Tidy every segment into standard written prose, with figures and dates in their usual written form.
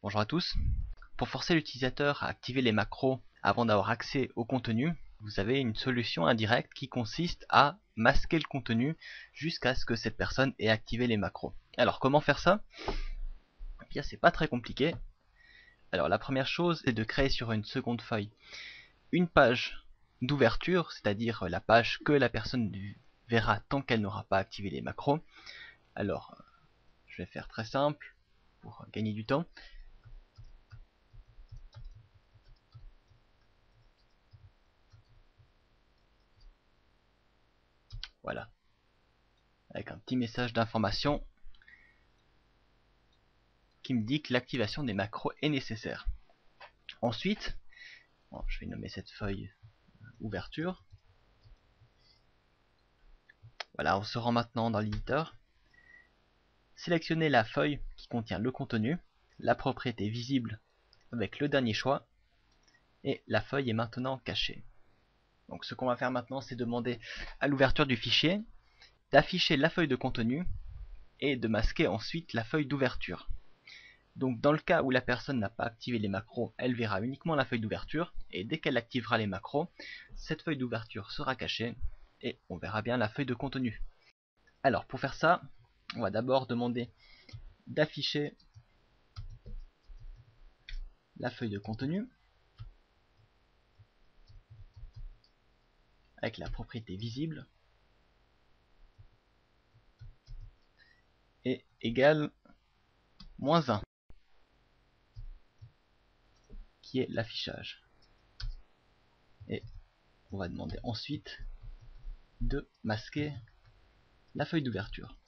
Bonjour à tous. Pour forcer l'utilisateur à activer les macros avant d'avoir accès au contenu, vous avez une solution indirecte qui consiste à masquer le contenu jusqu'à ce que cette personne ait activé les macros. Alors comment faire ça? Eh bien, c'est pas très compliqué. Alors la première chose est de créer sur une seconde feuille une page d'ouverture, c'est-à-dire la page que la personne verra tant qu'elle n'aura pas activé les macros. Alors je vais faire très simple pour gagner du temps. Voilà, avec un petit message d'information qui me dit que l'activation des macros est nécessaire. Ensuite, bon, je vais nommer cette feuille ouverture. Voilà, on se rend maintenant dans l'éditeur. Sélectionnez la feuille qui contient le contenu, la propriété visible avec le dernier choix, et la feuille est maintenant cachée. Donc ce qu'on va faire maintenant, c'est demander à l'ouverture du fichier d'afficher la feuille de contenu et de masquer ensuite la feuille d'ouverture. Donc dans le cas où la personne n'a pas activé les macros, elle verra uniquement la feuille d'ouverture, et dès qu'elle activera les macros, cette feuille d'ouverture sera cachée, et on verra bien la feuille de contenu. Alors pour faire ça, on va d'abord demander d'afficher la feuille de contenu, avec la propriété visible, et égale -1, qui est l'affichage. Et on va demander ensuite de masquer la feuille d'ouverture.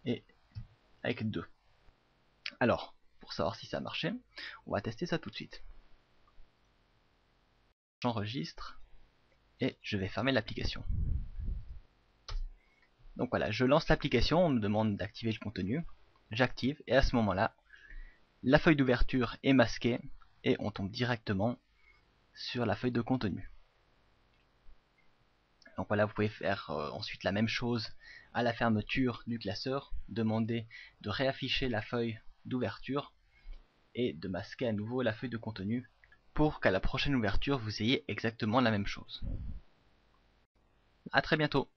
Et avec 2. Alors, pour savoir si ça a marché, on va tester ça tout de suite. J'enregistre et je vais fermer l'application. Donc voilà, je lance l'application, on me demande d'activer le contenu, j'active et à ce moment-là, la feuille d'ouverture est masquée et on tombe directement sur la feuille de contenu. Donc voilà, vous pouvez faire ensuite la même chose à la fermeture du classeur, demander de réafficher la feuille d'ouverture et de masquer à nouveau la feuille de contenu pour qu'à la prochaine ouverture vous ayez exactement la même chose. A très bientôt.